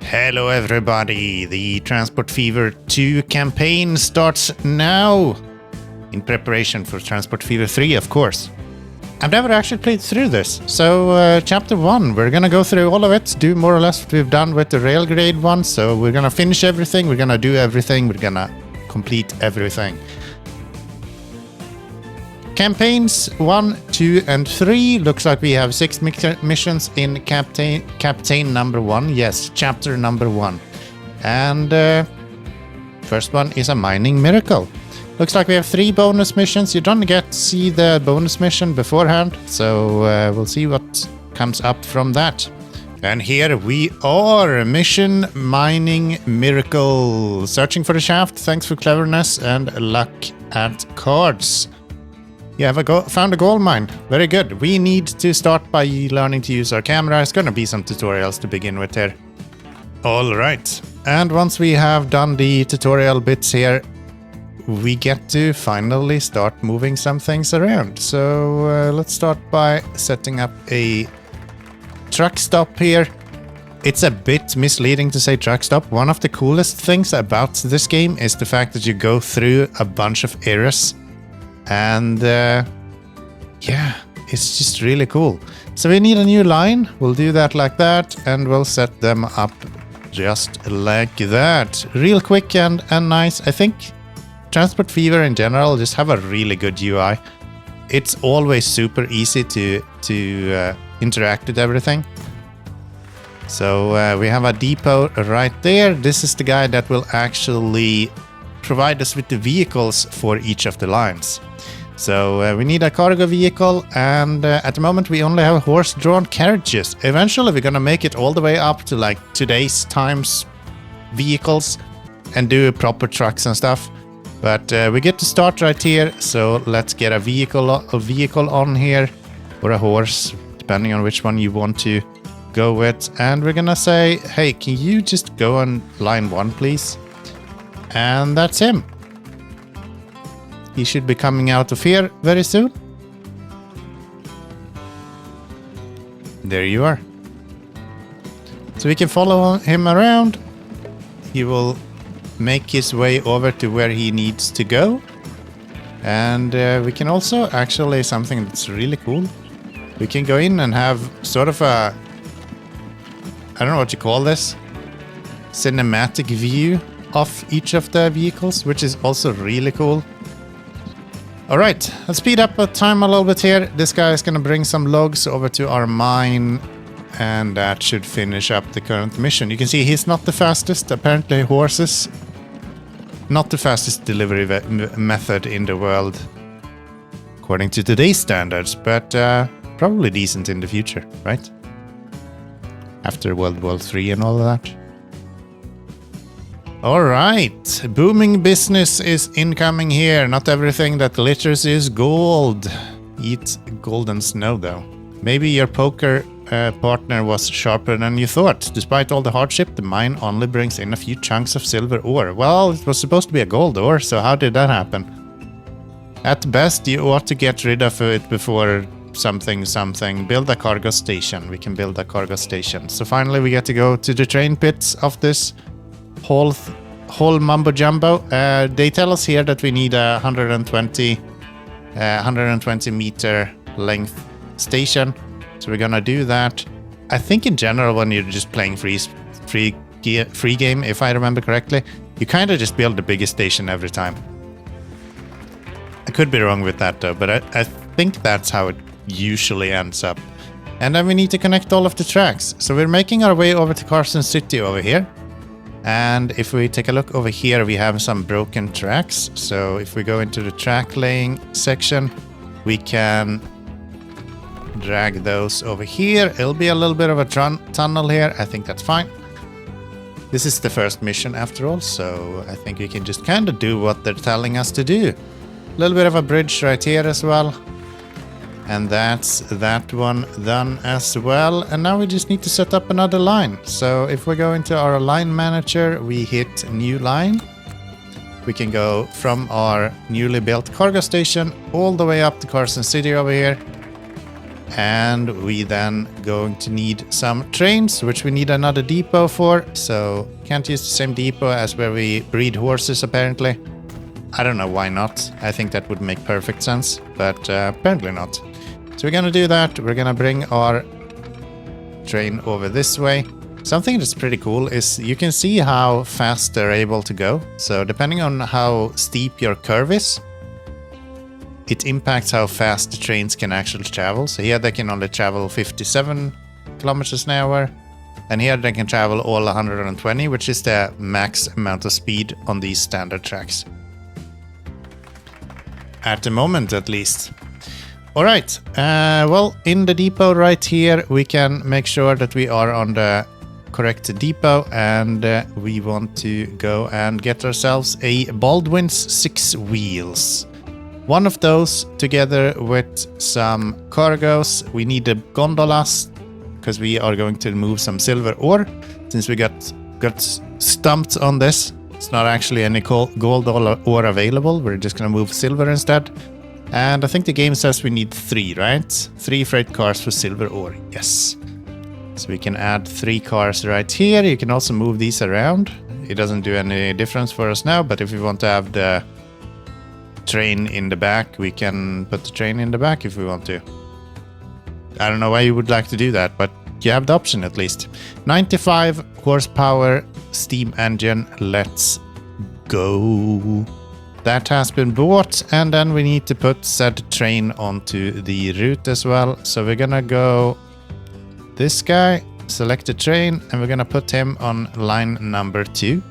Hello everybody, the Transport Fever 2 campaign starts now, in preparation for Transport Fever 3, of course. I've never actually played through this, so chapter 1, we're gonna go through all of it, do more or less what we've done with the Railgrade one, so we're gonna finish everything, we're gonna do everything, we're gonna complete everything. Campaigns 1, 2, and 3. Looks like we have 6 missions in campaign number 1. Yes, chapter number 1. And first one is a mining miracle. Looks like we have 3 bonus missions. You don't get to see the bonus mission beforehand, so we'll see what comes up from that. And here we are, mission mining miracle. Searching for the shaft, thanks for cleverness and luck at cards. You have found a gold mine. Very good. We need to start by learning to use our camera. It's gonna be some tutorials to begin with here. All right. And once we have done the tutorial bits here, we get to finally start moving some things around. So let's start by setting up a truck stop here. It's a bit misleading to say truck stop. One of the coolest things about this game is the fact that you go through a bunch of areas. And yeah, it's just really cool. So we need a new line. We'll do that like that, and we'll set them up just like that. Real quick and nice. I think Transport Fever in general just have a really good UI. It's always super easy to interact with everything. So we have a depot right there. This is the guy that will actually provide us with the vehicles for each of the lines. So we need a cargo vehicle, and at the moment we only have horse-drawn carriages. Eventually we're gonna make it all the way up to like today's times vehicles and do proper trucks and stuff. But we get to start right here, so let's get a vehicle on here, or a horse, depending on which one you want to go with. And we're gonna say, hey, can you just go on line 1, please? And that's him. He should be coming out of here very soon. There you are. So we can follow him around. He will make his way over to where he needs to go. And we can also actually, something that's really cool, we can go in and have sort of a, I don't know what you call this, cinematic view of each of the vehicles, which is also really cool. All right, let's speed up the time a little bit here. This guy is going to bring some logs over to our mine, and that should finish up the current mission. You can see he's not the fastest. Apparently horses, not the fastest delivery method in the world, according to today's standards, but probably decent in the future, right? After World War III and all of that. All right, booming business is incoming here. Not everything that glitters is gold. Eat golden snow, though. Maybe your poker partner was sharper than you thought. Despite all the hardship, the mine only brings in a few chunks of silver ore. Well, it was supposed to be a gold ore, so how did that happen? At best, you ought to get rid of it before something. Build a cargo station. We can build a cargo station. So finally, we get to go to the train pits of this whole mumbo jumbo. They tell us here that we need a 120 meter length station, so we're gonna do that. I think in general, when you're just playing free game, if I remember correctly, you kind of just build the biggest station every time. I could be wrong with that though, but I think that's how it usually ends up. And then we need to connect all of the tracks, so we're making our way over to Carson City over here. And if we take a look over here, we have some broken tracks. So if we go into the track laying section, we can drag those over here. It'll be a little bit of a tunnel here. I think that's fine. This is the first mission after all, so I think we can just kind of do what they're telling us to do. A little bit of a bridge right here as well. And that's that one done as well. And now we just need to set up another line. So if we go into our line manager, we hit new line. We can go from our newly built cargo station all the way up to Carson City over here. And we then going to need some trains, which we need another depot for. So can't use the same depot as where we breed horses, apparently. I don't know why not. I think that would make perfect sense, but apparently not. So we're gonna do that. We're gonna bring our train over this way. Something that's pretty cool is you can see how fast they're able to go. So depending on how steep your curve is, it impacts how fast the trains can actually travel. So here they can only travel 57 kilometers an hour. And here they can travel all 120, which is the max amount of speed on these standard tracks. At the moment, at least. All right. Well, in the depot right here, we can make sure that we are on the correct depot. And we want to go and get ourselves a Baldwin's 6 wheels. One of those, together with some cargoes. We need the gondolas, because we are going to move some silver ore. Since we got stumped on this, it's not actually any gold ore available. We're just going to move silver instead. And I think the game says we need 3, right? 3 freight cars for silver ore. Yes. So we can add 3 cars right here. You can also move these around. It doesn't do any difference for us now, but if we want to have the train in the back, we can put the train in the back if we want to. I don't know why you would like to do that, but you have the option at least. 95 horsepower steam engine. Let's go. That has been bought, and then we need to put said train onto the route as well. So we're gonna go this guy, select the train, and we're gonna put him on line number 2.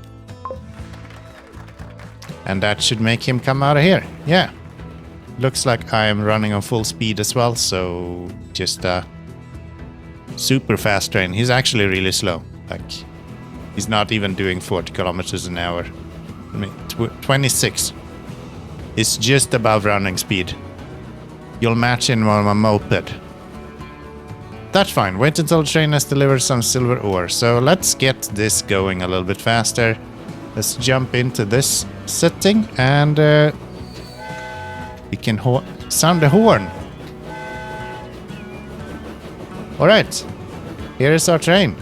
And that should make him come out of here. Yeah. Looks like I am running on full speed as well, so just a super fast train. He's actually really slow. Like, he's not even doing 40 kilometers an hour. I mean, 26. It's just above running speed. You'll match him on a moped. That's fine. Wait until the train has delivered some silver ore. So let's get this going a little bit faster. Let's jump into this setting, and we can sound the horn. All right, here is our train.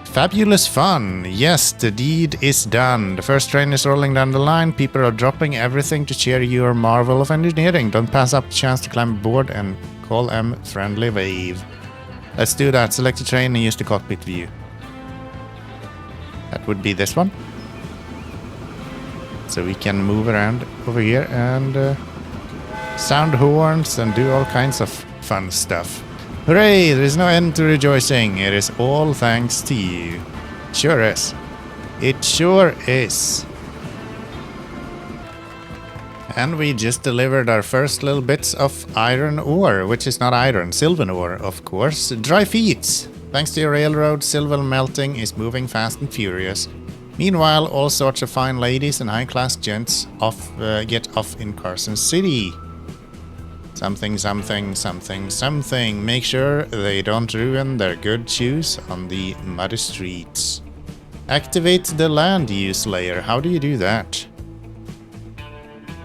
Fabulous fun. Yes, the deed is done. The first train is rolling down the line. People are dropping everything to cheer your marvel of engineering. Don't pass up the chance to climb aboard and call them friendly wave. Let's do that. Select the train and use the cockpit view. That would be this one. So we can move around over here and sound horns and do all kinds of fun stuff. Hooray! There is no end to rejoicing. It is all thanks to you. Sure is. It sure is. And we just delivered our first little bits of iron ore, which is not iron, silver ore, of course. Dry feet. Thanks to your railroad, silver melting is moving fast and furious. Meanwhile, all sorts of fine ladies and high-class gents get off in Carson City. Something, something, something, something. Make sure they don't ruin their good shoes on the muddy streets. Activate the land use layer. How do you do that?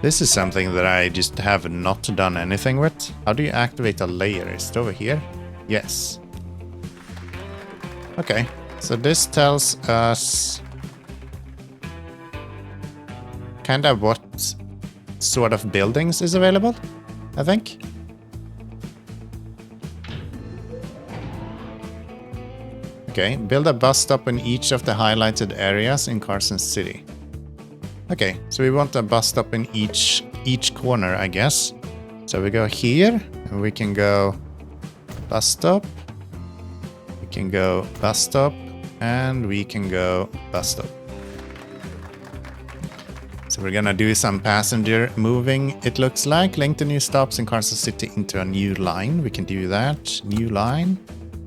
This is something that I just have not done anything with. How do you activate a layer? Is it over here? Yes. Okay, so this tells us kind of what sort of buildings is available, I think. Okay, build a bus stop in each of the highlighted areas in Carson City. Okay, so we want a bus stop in each corner, I guess. So we go here, and we can go bus stop. We can go bus stop, and we can go bus stop. So we're gonna do some passenger moving, it looks like. Link the new stops in Carson City into a new line. We can do that. New line.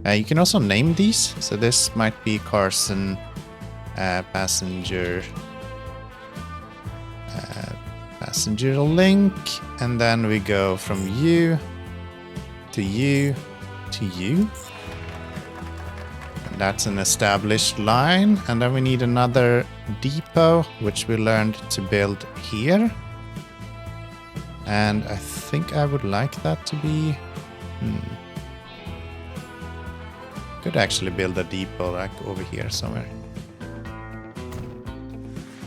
You can also name these. So this might be Carson passenger link. And then we go from you to you to you. That's an established line, and then we need another depot, which we learned to build here. And I think I would like that to be Could actually build a depot like over here somewhere.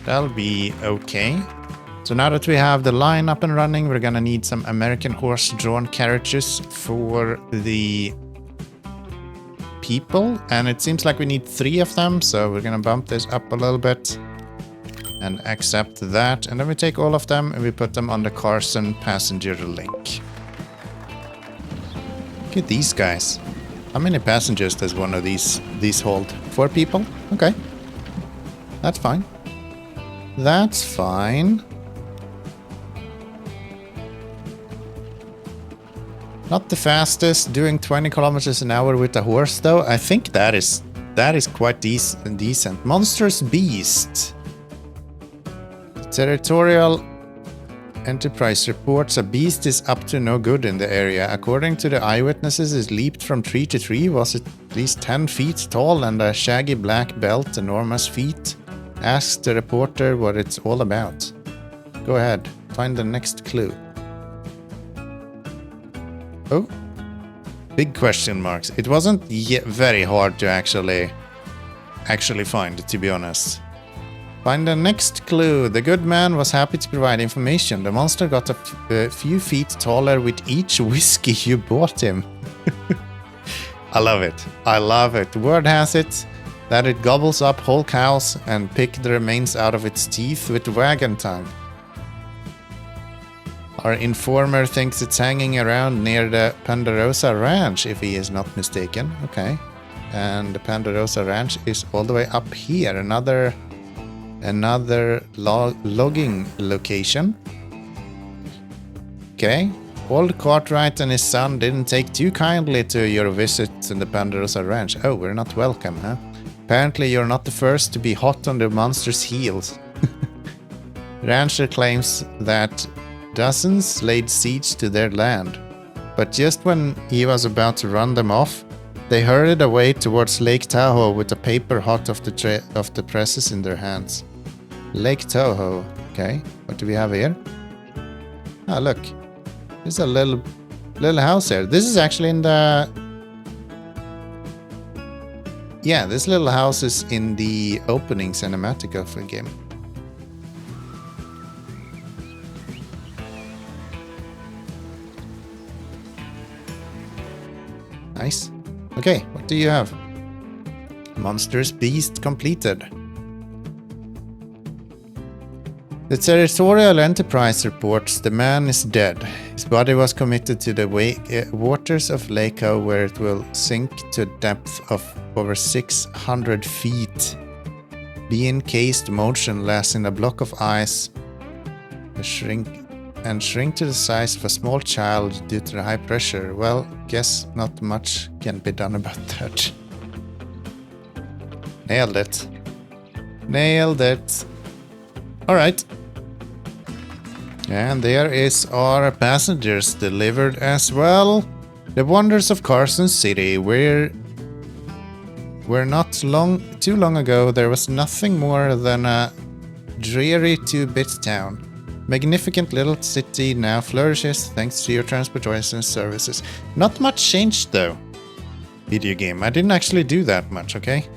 That'll be okay. So now that we have the line up and running, we're gonna need some American horse-drawn carriages for the people. And it seems like we need 3 of them, so we're gonna bump this up a little bit and accept that. And then we take all of them and we put them on the Carson passenger link. Look at these guys. How many passengers does one of these hold? 4 people? Okay. That's fine. That's fine. Not the fastest, doing 20 kilometers an hour with a horse though. I think that is quite decent. Monstrous beast. Territorial Enterprise reports a beast is up to no good in the area. According to the eyewitnesses, it leaped from tree to tree, was at least 10 feet tall and a shaggy black belt, enormous feet. Asked the reporter what it's all about. Go ahead, find the next clue. Oh, big question marks. It wasn't yet very hard to actually find, to be honest. Find the next clue. The good man was happy to provide information. The monster got a few feet taller with each whiskey you bought him. I love it. I love it. Word has it that it gobbles up whole cows and picks the remains out of its teeth with wagon tongue. Our informer thinks it's hanging around near the Ponderosa Ranch, if he is not mistaken. Okay. And the Ponderosa Ranch is all the way up here. Another logging location. Okay. Old Cartwright and his son didn't take too kindly to your visit to the Ponderosa Ranch. Oh, we're not welcome, huh? Apparently you're not the first to be hot on the monster's heels. Rancher claims that dozens laid siege to their land, but just when he was about to run them off, they hurried away towards Lake Tahoe with a paper hot off the presses in their hands. Lake Tahoe. Okay, what do we have here? Ah, look. There's a little house here. This is actually in the... Yeah, this little house is in the opening cinematic of the game. Nice. Okay, what do you have? Monstrous beast completed. The Territorial Enterprise reports the man is dead. His body was committed to the waters of Lake Tahoe, where it will sink to a depth of over 600 feet. Be encased motionless in a block of ice shrink to the size of a small child due to the high pressure. Well, guess not much can be done about that. Nailed it. Nailed it. Alright. And there is our passengers delivered as well. The wonders of Carson City, where not too long ago there was nothing more than a dreary 2-bit town. Magnificent little city now flourishes thanks to your transportation services. Not much changed though. Video game. I didn't actually do that much, okay?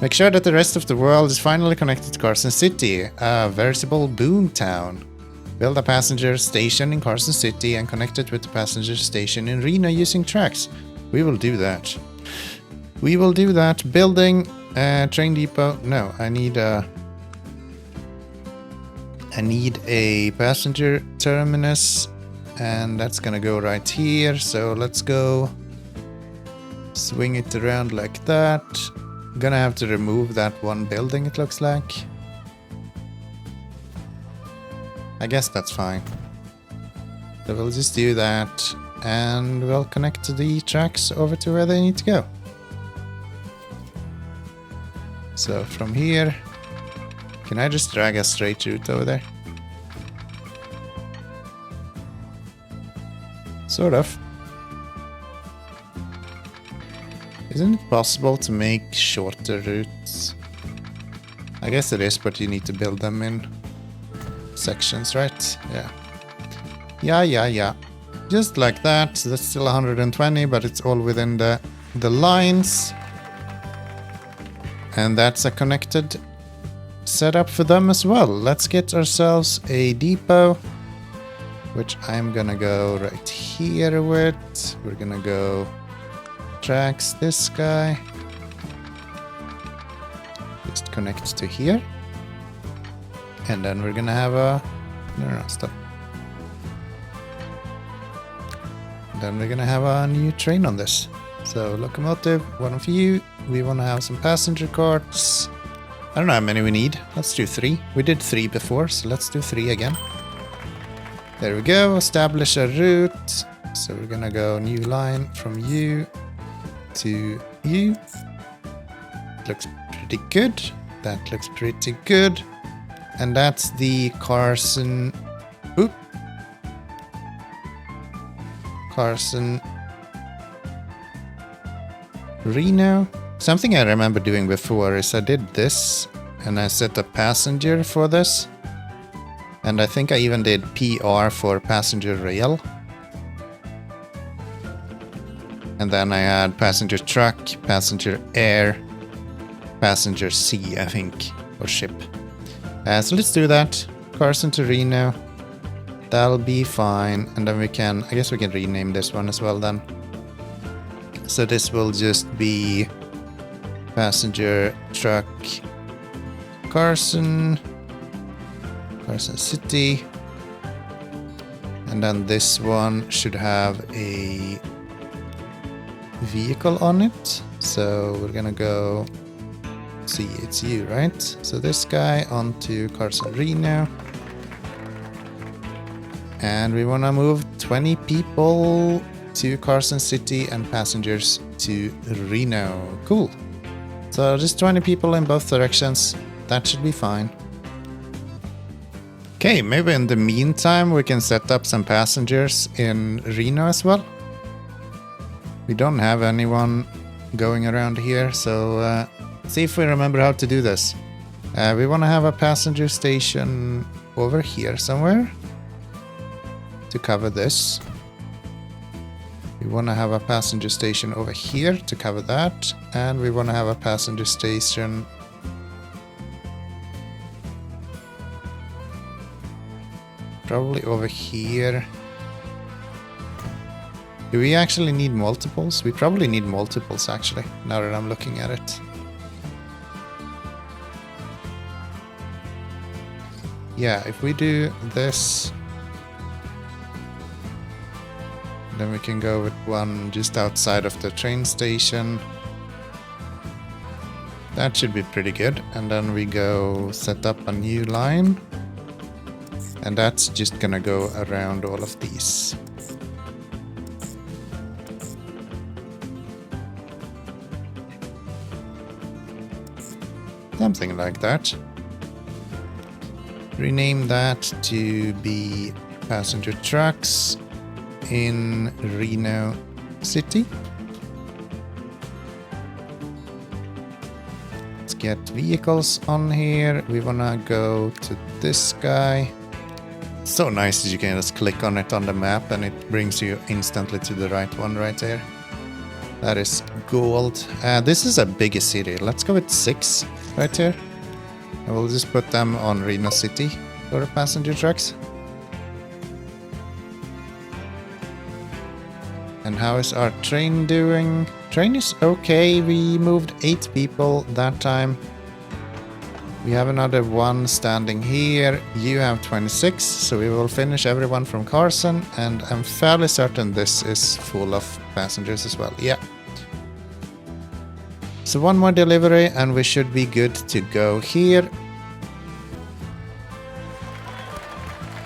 Make sure that the rest of the world is finally connected to Carson City, a veritable boom town. Build a passenger station in Carson City and connect it with the passenger station in Reno using tracks. We will do that. We will do that. Building a train depot. No, I need a passenger terminus, and that's gonna go right here. So let's go swing it around like that. I'm gonna have to remove that one building, it looks like. I guess that's fine. So we'll just do that, and we'll connect the tracks over to where they need to go. So from here, can I just drag a straight route over there? Sort of. Isn't it possible to make shorter routes? I guess it is, but you need to build them in sections, right? Yeah. Yeah. Just like that. That's still 120, but it's all within the lines. And that's a connected setup for them as well. Let's get ourselves a depot, which I'm gonna go right here with. We're gonna go tracks this guy. Just connect to here. And then we're gonna have a... No, stop. Then we're gonna have a new train on this. So locomotive, one of you. We wanna have some passenger carts. I don't know how many we need. Let's do 3. We did 3 before, so let's do 3 again. There we go. Establish a route. So we're gonna go new line from you to you. Looks pretty good. That looks pretty good. And that's the Carson... Oop. Carson... Reno. Something I remember doing before is I did this and I set a passenger for this. And I think I even did PR for passenger rail. And then I had passenger truck, passenger air, passenger sea, I think, or ship. So let's do that. Carson to Reno. That'll be fine. And then we can, I guess we can rename this one as well then. So this will just be passenger truck Carson City. And then this one should have a vehicle on it. So we're gonna go see, it's you, right? So this guy onto Carson Reno. And we wanna move 20 people to Carson City and passengers to Reno. Cool. So just 20 people in both directions. That should be fine. Okay, maybe in the meantime we can set up some passengers in Reno as well. We don't have anyone going around here, so see if we remember how to do this. We want to have a passenger station over here somewhere to cover this. We want to have a passenger station over here to cover that. And we want to have a passenger station probably over here. Do we actually need multiples? We probably need multiples actually, now that I'm looking at it. Yeah, if we do this, then we can go with one just outside of the train station. That should be pretty good. And then we go set up a new line. And that's just gonna go around all of these. Something like that. Rename that to be passenger trucks in Reno City. Let's get vehicles on here. We wanna go to this guy. So nice that you can just click on it on the map and it brings you instantly to the right one right there. That is gold. This is a bigger city. Let's go with 6 right here. And we'll just put them on Reno City for the passenger trucks. And how is our train doing? Train is okay. We moved 8 people that time. We have another 1 standing here. You have 26, so we will finish everyone from Carson. And I'm fairly certain this is full of passengers as well. Yeah. So 1 more delivery and we should be good to go here.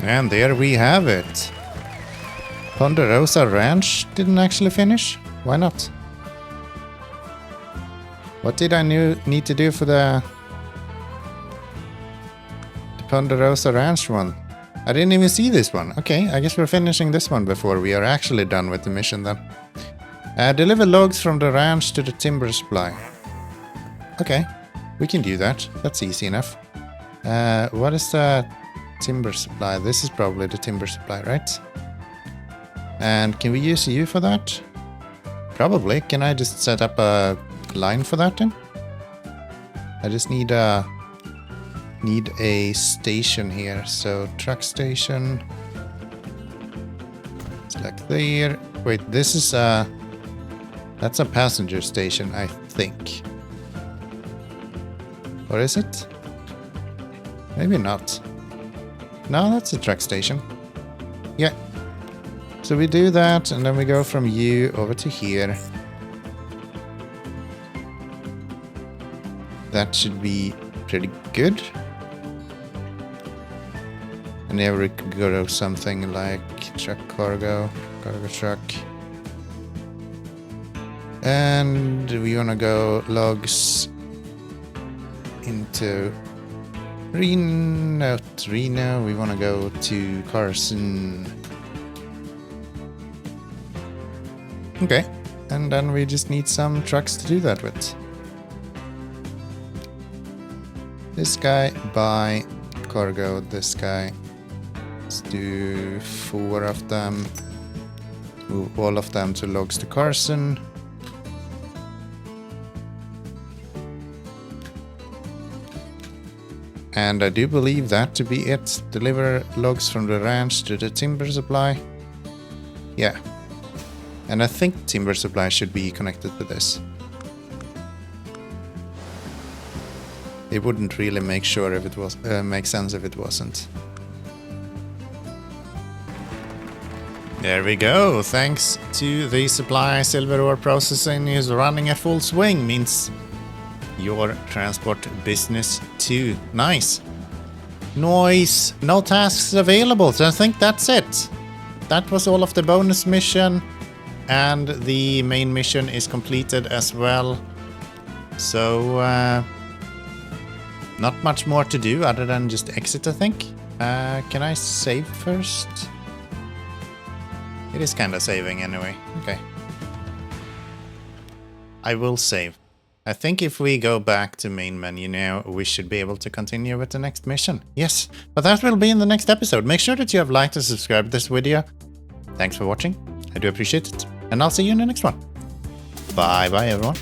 And there we have it. Ponderosa Ranch didn't actually finish. Why not? What did I need to do for the Ponderosa Ranch one? I didn't even see this one. Okay, I guess we're finishing this one before we are actually done with the mission then. Deliver logs from the ranch to the timber supply. Okay, we can do that. That's easy enough. What is the timber supply? This is probably the timber supply, right? And can we use you for that? Probably. Can I just set up a line for that then? I just need a station here. So truck station. Select there. Wait, this is that's a passenger station, I think. Or is it? Maybe not. No, that's a truck station. Yeah. So we do that, and then we go from you over to here. That should be pretty good. And there we could go to something like truck cargo truck. And we want to go logs into Reno. We want to go to Carson. Okay, and then we just need some trucks to do that with. This guy by cargo, this guy. Let's do 4 of them. Move all of them to logs to Carson. And I do believe that to be it. Deliver logs from the ranch to the timber supply. Yeah. And I think timber supply should be connected to this. It wouldn't really make sure if it was make sense if it wasn't. There we go. Thanks to the supply, silver ore processing is running at full swing. Means your transport business too. Nice. Noise. No tasks available. So I think that's it. That was all of the bonus mission. And the main mission is completed as well. So, not much more to do other than just exit, I think. Can I save first? It is kind of saving anyway. Okay. I will save. I think if we go back to main menu now, we should be able to continue with the next mission. Yes, but that will be in the next episode. Make sure that you have liked and subscribed this video. Thanks for watching. I do appreciate it. And I'll see you in the next one. Bye bye, everyone.